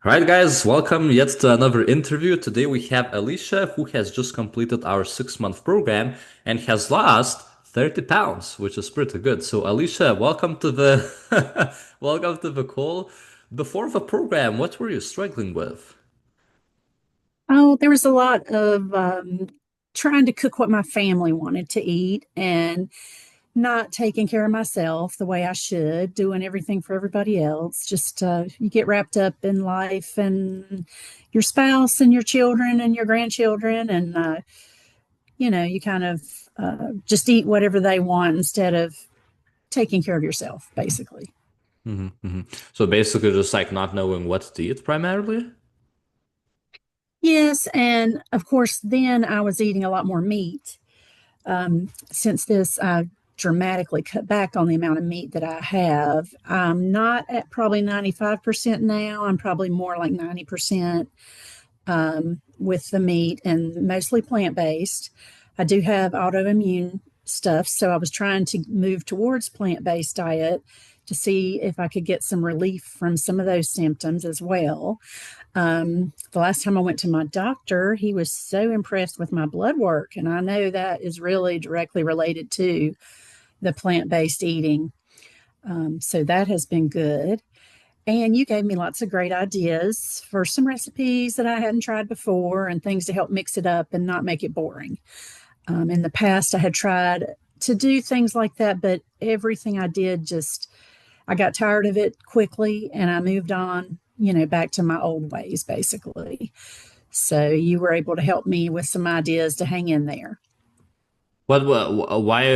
All right, guys, welcome yet to another interview. Today we have Alicia, who has just completed our 6 month program and has lost 30 pounds, which is pretty good. So, Alicia, welcome to the welcome to the call. Before the program, what were you struggling with? Oh, there was a lot of trying to cook what my family wanted to eat and not taking care of myself the way I should, doing everything for everybody else. Just you get wrapped up in life and your spouse and your children and your grandchildren, and you kind of just eat whatever they want instead of taking care of yourself, basically. So basically, just like not knowing what to eat primarily. Yes, and of course, then I was eating a lot more meat. Since this, I dramatically cut back on the amount of meat that I have. I'm not at probably 95% now. I'm probably more like 90% with the meat and mostly plant based. I do have autoimmune stuff, so I was trying to move towards plant based diet to see if I could get some relief from some of those symptoms as well. The last time I went to my doctor, he was so impressed with my blood work. And I know that is really directly related to the plant based eating. So that has been good. And you gave me lots of great ideas for some recipes that I hadn't tried before and things to help mix it up and not make it boring. In the past, I had tried to do things like that, but everything I did just, I got tired of it quickly and I moved on, back to my old ways, basically. So you were able to help me with some ideas to hang in there. Why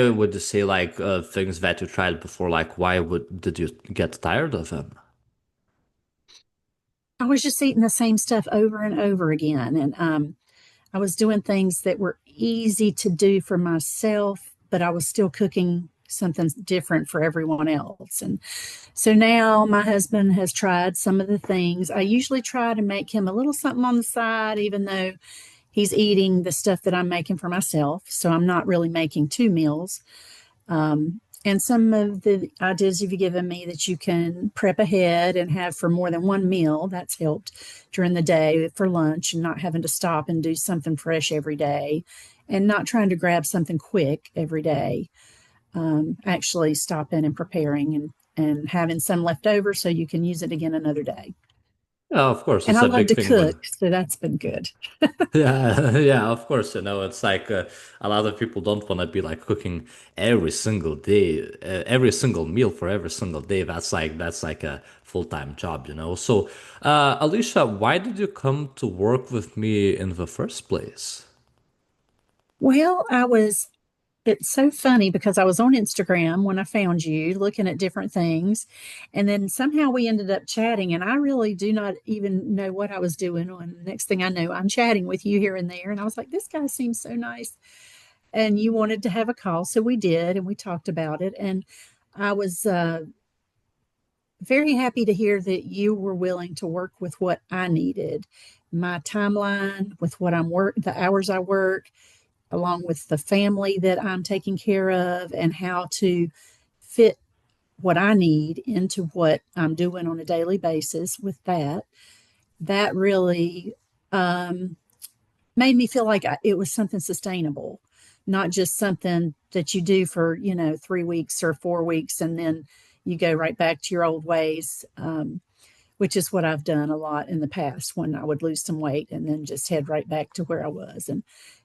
would you say like things that you tried before? Like, why would did you get tired of them? I was just eating the same stuff over and over again. And I was doing things that were easy to do for myself, but I was still cooking something different for everyone else. And so now my husband has tried some of the things. I usually try to make him a little something on the side, even though he's eating the stuff that I'm making for myself. So I'm not really making two meals. And some of the ideas you've given me that you can prep ahead and have for more than one meal, that's helped during the day for lunch and not having to stop and do something fresh every day and not trying to grab something quick every day. Actually stopping and preparing and having some left over so you can use it again another day. Yeah, of course, And it's I a love big to thing when cook, so that's been good. yeah, yeah, of course, it's like a lot of people don't want to be like cooking every single day, every single meal for every single day. That's like a full-time job. So, Alicia, why did you come to work with me in the first place? Well, it's so funny because I was on Instagram when I found you looking at different things. And then somehow we ended up chatting, and I really do not even know what I was doing. And the next thing I know, I'm chatting with you here and there. And I was like, this guy seems so nice. And you wanted to have a call. So we did, and we talked about it. And I was very happy to hear that you were willing to work with what I needed, my timeline, with what the hours I work, along with the family that I'm taking care of, and how to fit what I need into what I'm doing on a daily basis with that. That really um, made me feel like it was something sustainable, not just something that you do for, 3 weeks or 4 weeks and then you go right back to your old ways, which is what I've done a lot in the past when I would lose some weight and then just head right back to where I was. And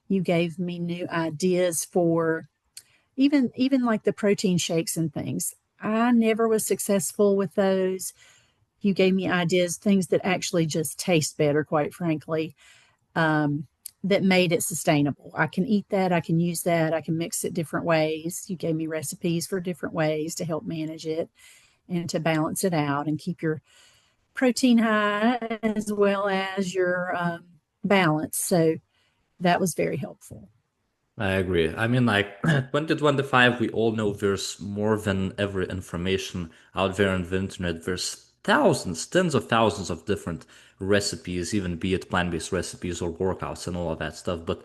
you gave me new ideas for even like the protein shakes and things. I never was successful with those. You gave me ideas, things that actually just taste better, quite frankly, um, that made it sustainable. I can eat that, I can use that, I can mix it different ways. You gave me recipes for different ways to help manage it and to balance it out and keep your protein high as well as your balance. So that was very helpful. I agree. I mean, like 2025, we all know there's more than ever information out there on the internet. There's thousands, tens of thousands of different recipes, even be it plant-based recipes or workouts and all of that stuff. But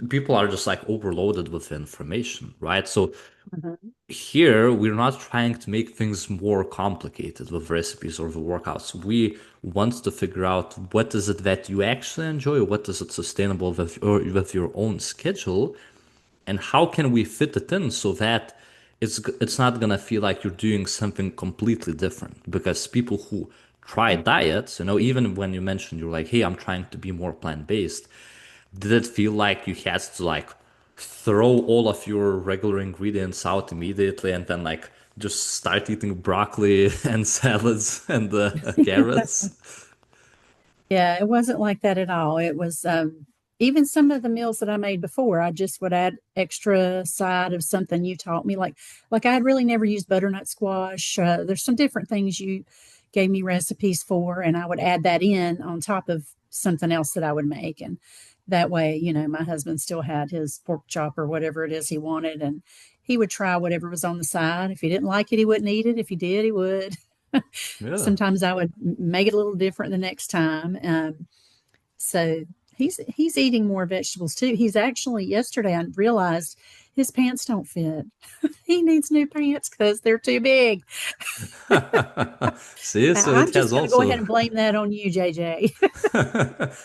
people are just like overloaded with information, right? So Mhm. here we're not trying to make things more complicated with recipes or the workouts. We want to figure out what is it that you actually enjoy, what is it sustainable with your own schedule, and how can we fit it in so that it's not gonna feel like you're doing something completely different. Because people who try diets, even when you mentioned you're like, hey, I'm trying to be more plant-based, did it feel like you had to like throw all of your regular ingredients out immediately and then like just start eating broccoli and salads and carrots? Yeah, it wasn't like that at all. It was even some of the meals that I made before, I just would add extra side of something you taught me. Like I had really never used butternut squash. There's some different things you gave me recipes for, and I would add that in on top of something else that I would make. And that way, my husband still had his pork chop or whatever it is he wanted, and he would try whatever was on the side. If he didn't like it, he wouldn't eat it. If he did, he would. Yeah. Sometimes I would make it a little different the next time. So he's eating more vegetables too. He's actually yesterday I realized his pants don't fit. He needs new pants because they're too big. See, so I'm it just has going to go ahead also and blame that on you, JJ.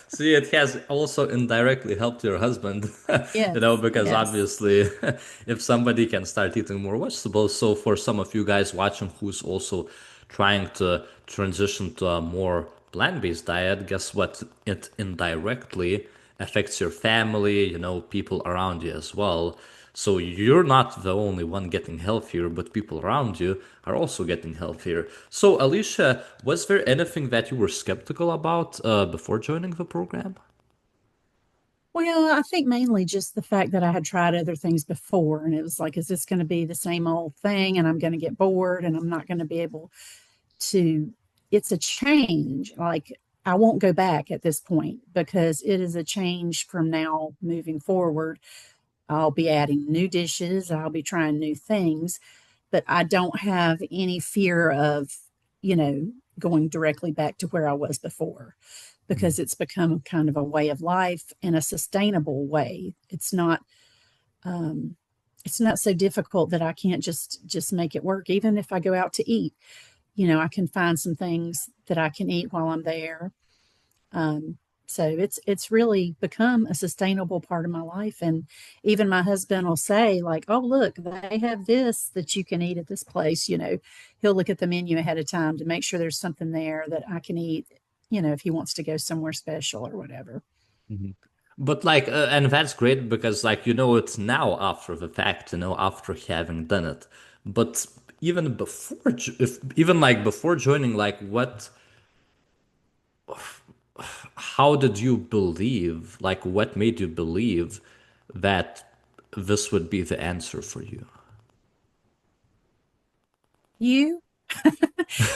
see, it has also indirectly helped your husband, Yes, because yes. obviously if somebody can start eating more vegetables, so for some of you guys watching who's also trying to transition to a more plant-based diet, guess what? It indirectly affects your family, people around you as well. So you're not the only one getting healthier, but people around you are also getting healthier. So Alicia, was there anything that you were skeptical about before joining the program? Well, I think mainly just the fact that I had tried other things before, and it was like, is this going to be the same old thing? And I'm going to get bored, and I'm not going to be able to. It's a change. Like I won't go back at this point because it is a change from now moving forward. I'll be adding new dishes, I'll be trying new things, but I don't have any fear of, you know, going directly back to where I was before because it's become kind of a way of life and a sustainable way. Um, it's not so difficult that I can't just make it work. Even if I go out to eat, I can find some things that I can eat while I'm there. Um, so it's really become a sustainable part of my life. And even my husband will say, like, oh, look, they have this that you can eat at this place. He'll look at the menu ahead of time to make sure there's something there that I can eat, if he wants to go somewhere special or whatever. Mhm. But like, and that's great because like it's now after the fact, after having done it. But even before, if even like before joining, like how did you believe, like what made you believe that this would be the answer for you? You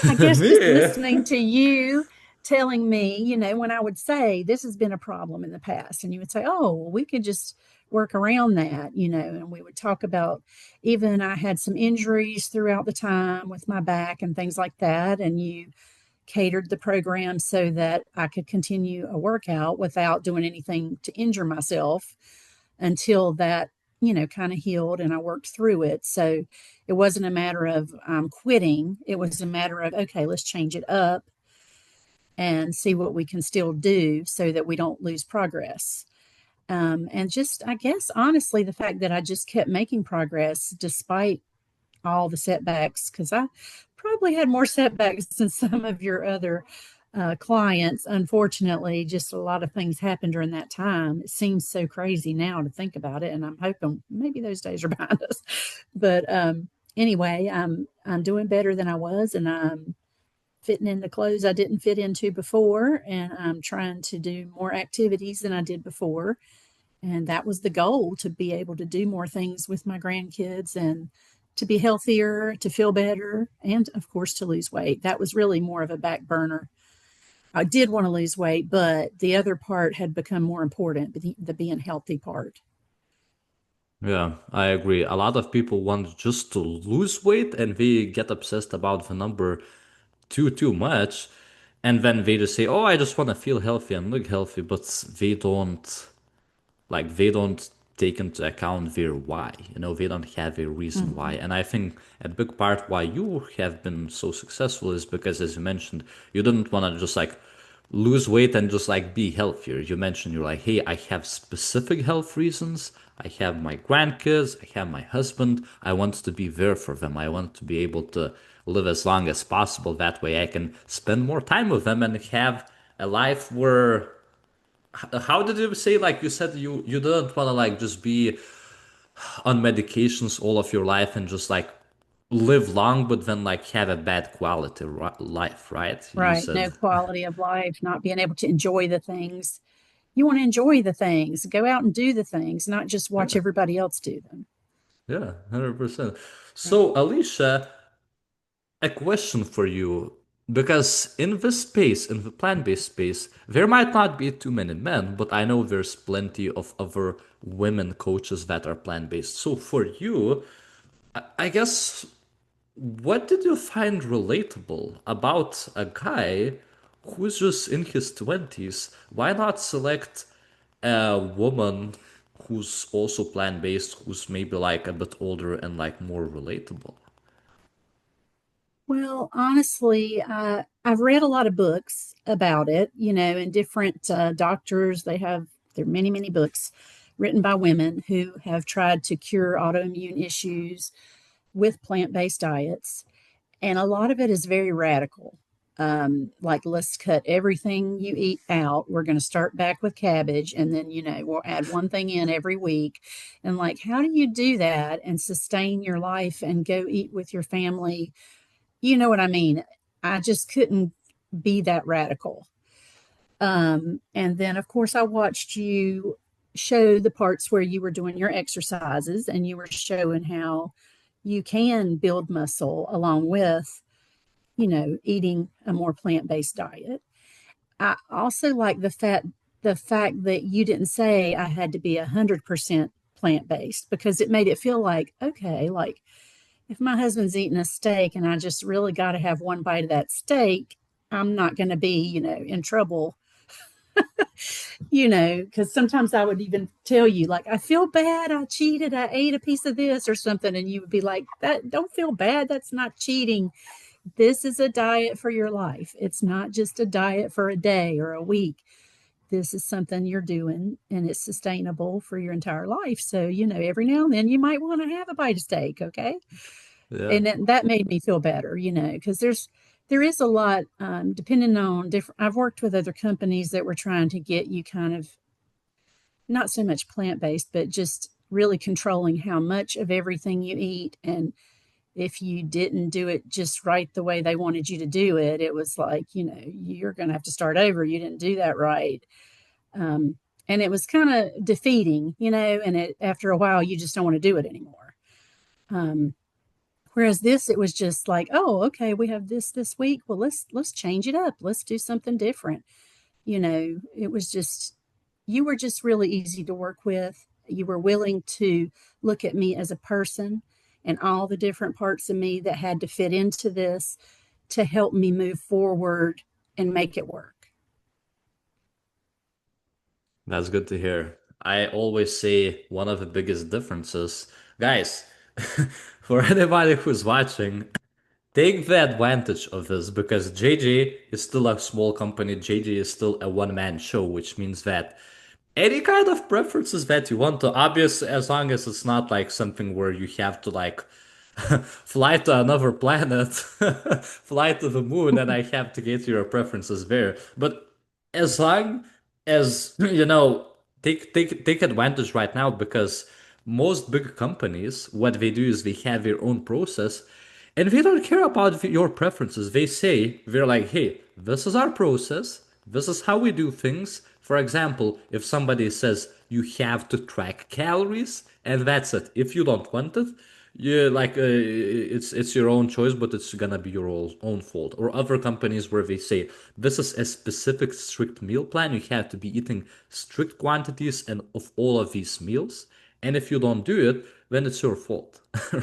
I guess just Me? listening to you telling me, when I would say this has been a problem in the past, and you would say, oh, well, we could just work around that, and we would talk about even I had some injuries throughout the time with my back and things like that. And you catered the program so that I could continue a workout without doing anything to injure myself until that, kind of healed and I worked through it. So it wasn't a matter of quitting. It was a matter of, okay, let's change it up and see what we can still do so that we don't lose progress. And just, I guess, honestly, the fact that I just kept making progress despite all the setbacks, because I probably had more setbacks than some of your other clients. Unfortunately, just a lot of things happened during that time. It seems so crazy now to think about it, and I'm hoping maybe those days are behind us. But anyway, I'm doing better than I was, and I'm fitting into clothes I didn't fit into before, and I'm trying to do more activities than I did before. And that was the goal, to be able to do more things with my grandkids and to be healthier, to feel better, and of course, to lose weight. That was really more of a back burner. I did want to lose weight, but the other part had become more important, the being healthy part. Yeah, I agree. A lot of people want just to lose weight and they get obsessed about the number too much. And then they just say, "Oh, I just want to feel healthy and look healthy," but they don't. like they don't take into account their why. They don't have a reason why. Mhm. And I think a big part why you have been so successful is because, as you mentioned, you didn't want to just like lose weight and just like be healthier. You mentioned you're like, hey, I have specific health reasons. I have my grandkids, I have my husband. I want to be there for them. I want to be able to live as long as possible. That way I can spend more time with them and have a life where how did you say, like you said, you didn't want to like just be on medications all of your life and just like live long but then like have a bad quality life, right? You Right. No said. quality of life, not being able to enjoy the things. You want to enjoy the things, go out and do the things, not just watch Yeah, everybody else do them. yeah, 100%. Yeah. So Alicia, a question for you, because in this space, in the plant-based space, there might not be too many men, but I know there's plenty of other women coaches that are plant-based. So for you, I guess, what did you find relatable about a guy who's just in his 20s? Why not select a woman who's also plant-based, who's maybe like a bit older and like more relatable? Well, honestly, I've read a lot of books about it, and different doctors, there are many, many books written by women who have tried to cure autoimmune issues with plant-based diets. And a lot of it is very radical. Like, let's cut everything you eat out. We're going to start back with cabbage, and then, we'll add one thing in every week. And, like, how do you do that and sustain your life and go eat with your family? You know what I mean? I just couldn't be that radical. And then, of course, I watched you show the parts where you were doing your exercises and you were showing how you can build muscle along with, eating a more plant-based diet. I also like the fact that you didn't say I had to be 100% plant-based, because it made it feel like, okay, like if my husband's eating a steak and I just really got to have one bite of that steak, I'm not going to be, in trouble, because sometimes I would even tell you, like, I feel bad. I cheated. I ate a piece of this or something. And you would be like, that don't feel bad. That's not cheating. This is a diet for your life. It's not just a diet for a day or a week. This is something you're doing and it's sustainable for your entire life. So, every now and then you might want to have a bite of steak. Okay. Yeah. And that made me feel better, because there is a lot, depending on different. I've worked with other companies that were trying to get you kind of not so much plant-based, but just really controlling how much of everything you eat. And if you didn't do it just right the way they wanted you to do it, it was like, you're going to have to start over. You didn't do that right. Um, and it was kind of defeating, and after a while, you just don't want to do it anymore. Um, Whereas this, it was just like, oh, okay, we have this week. Well, let's change it up. Let's do something different. It was just, you were just really easy to work with. You were willing to look at me as a person and all the different parts of me that had to fit into this to help me move forward and make it work. That's good to hear. I always say one of the biggest differences, guys, for anybody who's watching, take the advantage of this because JJ is still a small company. JJ is still a one-man show, which means that any kind of preferences that you want to, obvious as long as it's not like something where you have to like fly to another planet, fly to the moon, and I have to get your preferences there. But as long as take advantage right now because most big companies, what they do is they have their own process, and they don't care about your preferences. They say they're like, hey, this is our process. This is how we do things. For example, if somebody says you have to track calories and that's it. If you don't want it, yeah, like it's your own choice, but it's gonna be your own fault. Or other companies where they say this is a specific strict meal plan. You have to be eating strict quantities and of all of these meals. And if you don't do it, then it's your fault,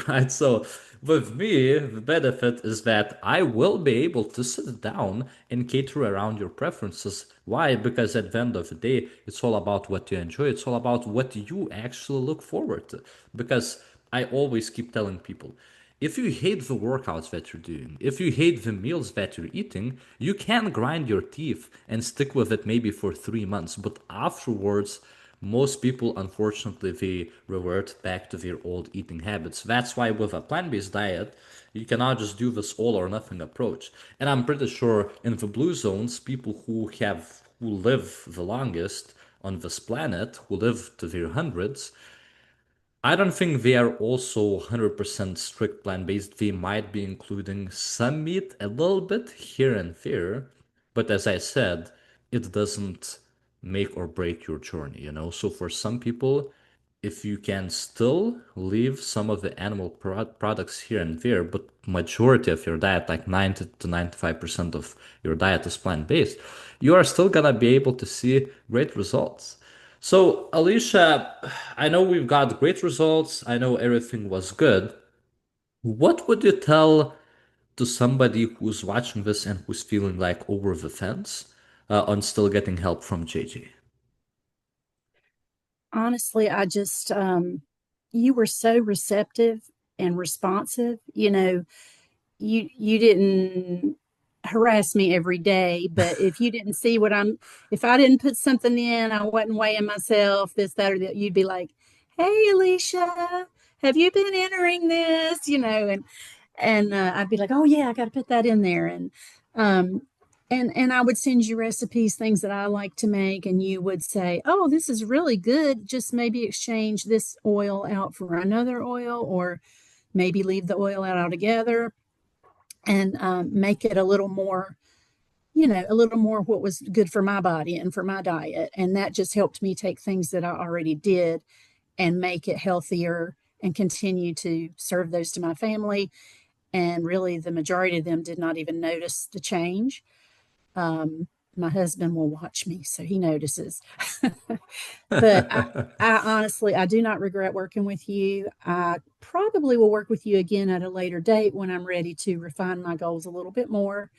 right? So with me, the benefit is that I will be able to sit down and cater around your preferences. Why? Because at the end of the day, it's all about what you enjoy. It's all about what you actually look forward to. Because I always keep telling people, if you hate the workouts that you're doing, if you hate the meals that you're eating, you can grind your teeth and stick with it maybe for 3 months. But afterwards, most people, unfortunately, they revert back to their old eating habits. That's why with a plant-based diet, you cannot just do this all or nothing approach. And I'm pretty sure in the blue zones, people who live the longest on this planet, who live to their hundreds, I don't think they are also 100% strict plant-based. They might be including some meat, a little bit here and there, but as I said, it doesn't make or break your journey, you know? So for some people, if you can still leave some of the animal products here and there, but majority of your diet, like 90 to 95% of your diet is plant-based, you are still gonna be able to see great results. So, Alicia, I know we've got great results. I know everything was good. What would you tell to somebody who's watching this and who's feeling like over the fence on still getting help from JJ? Honestly, I just, you were so receptive and responsive. You didn't harass me every day, but if you didn't see if I didn't put something in, I wasn't weighing myself, this, that, or that, you'd be like, "Hey, Alicia, have you been entering this?" And I'd be like, "Oh yeah, I got to put that in there." Um, and I would send you recipes, things that I like to make, and you would say, "Oh, this is really good. Just maybe exchange this oil out for another oil, or maybe leave the oil out altogether." And make it a little more, a little more what was good for my body and for my diet. And that just helped me take things that I already did and make it healthier and continue to serve those to my family. And really, the majority of them did not even notice the change. Um, my husband will watch me, so he notices. But I honestly, I do not regret working with you. I probably will work with you again at a later date when I'm ready to refine my goals a little bit more.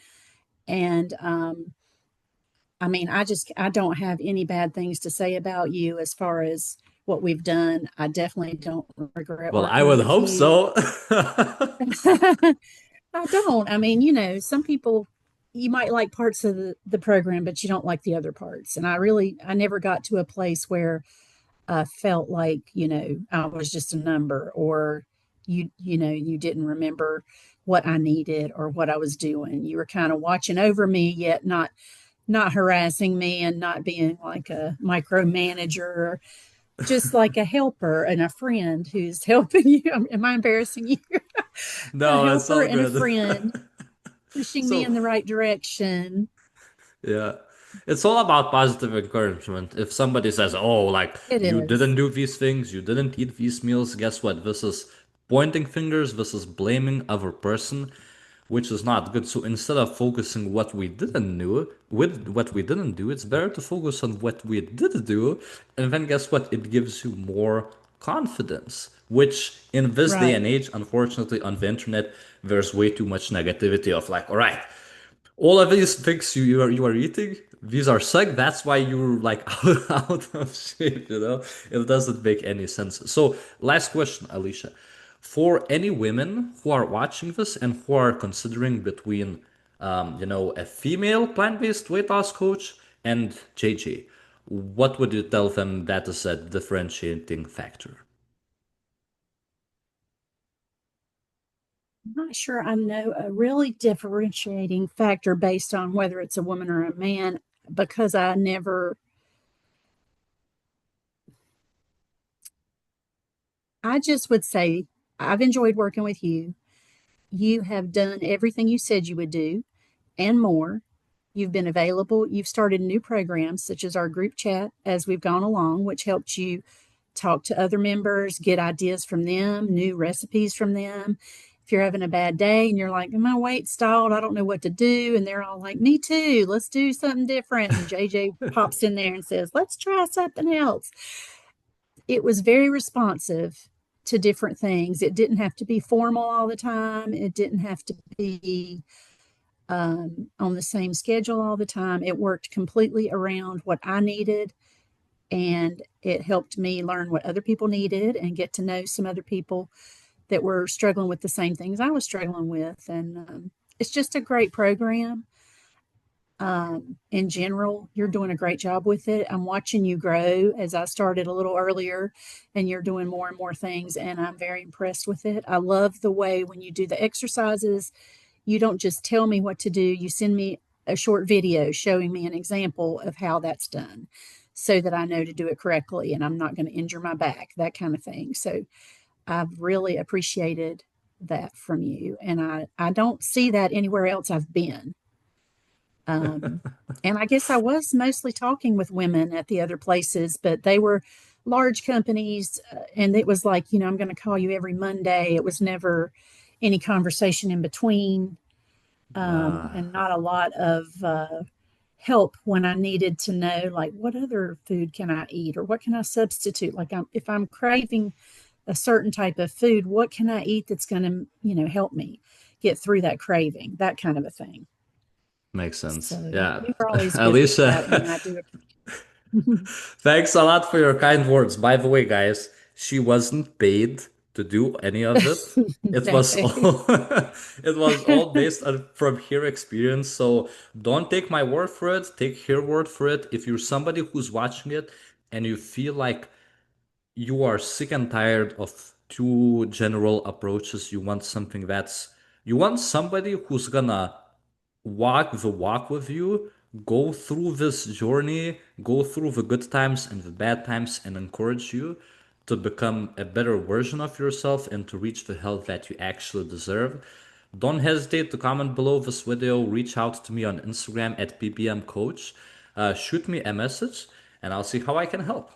And I mean, I don't have any bad things to say about you as far as what we've done. I definitely don't regret Well, I working would with hope you. so. I don't. I mean, some people, you might like parts of the program, but you don't like the other parts. And I never got to a place where I felt like, I was just a number, or you didn't remember what I needed or what I was doing. You were kind of watching over me, yet not harassing me, and not being like a micromanager, just like a helper and a friend who's helping you. Am I embarrassing you? A No, it's helper all and a good. friend pushing me So, in the right direction. yeah. It's all about positive encouragement. If somebody says, "Oh, like It you is. didn't do these things, you didn't eat these meals," guess what? This is pointing fingers, this is blaming other person, which is not good. So instead of focusing what we didn't do, it's better to focus on what we did do, and then guess what? It gives you more confidence, which in this day Right. and age, unfortunately, on the internet, there's way too much negativity of like, all right, all of these things you are eating, these are suck. That's why you're like out of shape, you know? It doesn't make any sense. So, last question, Alicia. For any women who are watching this and who are considering between, a female plant-based weight loss coach and JJ, what would you tell them that is a differentiating factor? I'm not sure I know a really differentiating factor based on whether it's a woman or a man, because I just would say I've enjoyed working with you. You have done everything you said you would do and more. You've been available. You've started new programs such as our group chat as we've gone along, which helps you talk to other members, get ideas from them, new recipes from them. If you're having a bad day and you're like, my weight stalled, I don't know what to do. And they're all like, me too, let's do something different. And JJ pops in there and says, let's try something else. It was very responsive to different things. It didn't have to be formal all the time. It didn't have to be on the same schedule all the time. It worked completely around what I needed, and it helped me learn what other people needed and get to know some other people that were struggling with the same things I was struggling with. And it's just a great program. In general, you're doing a great job with it. I'm watching you grow as I started a little earlier, and you're doing more and more things, and I'm very impressed with it. I love the way when you do the exercises, you don't just tell me what to do, you send me a short video showing me an example of how that's done so that I know to do it correctly and I'm not going to injure my back, that kind of thing. So I've really appreciated that from you. And I don't see that anywhere else I've been. Um, and I guess I was mostly talking with women at the other places, but they were large companies. And it was like, I'm going to call you every Monday. It was never any conversation in between, Uh, and not a lot of help when I needed to know, like, what other food can I eat or what can I substitute? Like, if I'm craving a certain type of food, what can I eat that's going to, help me get through that craving, that kind of a thing. Makes sense. So Yeah. you were always good with that, and Alicia, I do appreciate. thanks a lot for your kind words. By the way, guys, she wasn't paid to do any of it. It No. was all it was all based on from her experience. So don't take my word for it. Take her word for it. If you're somebody who's watching it and you feel like you are sick and tired of two general approaches, you want somebody who's gonna walk the walk with you, go through this journey, go through the good times and the bad times, and encourage you to become a better version of yourself and to reach the health that you actually deserve. Don't hesitate to comment below this video, reach out to me on Instagram at ppmcoach, shoot me a message, and I'll see how I can help.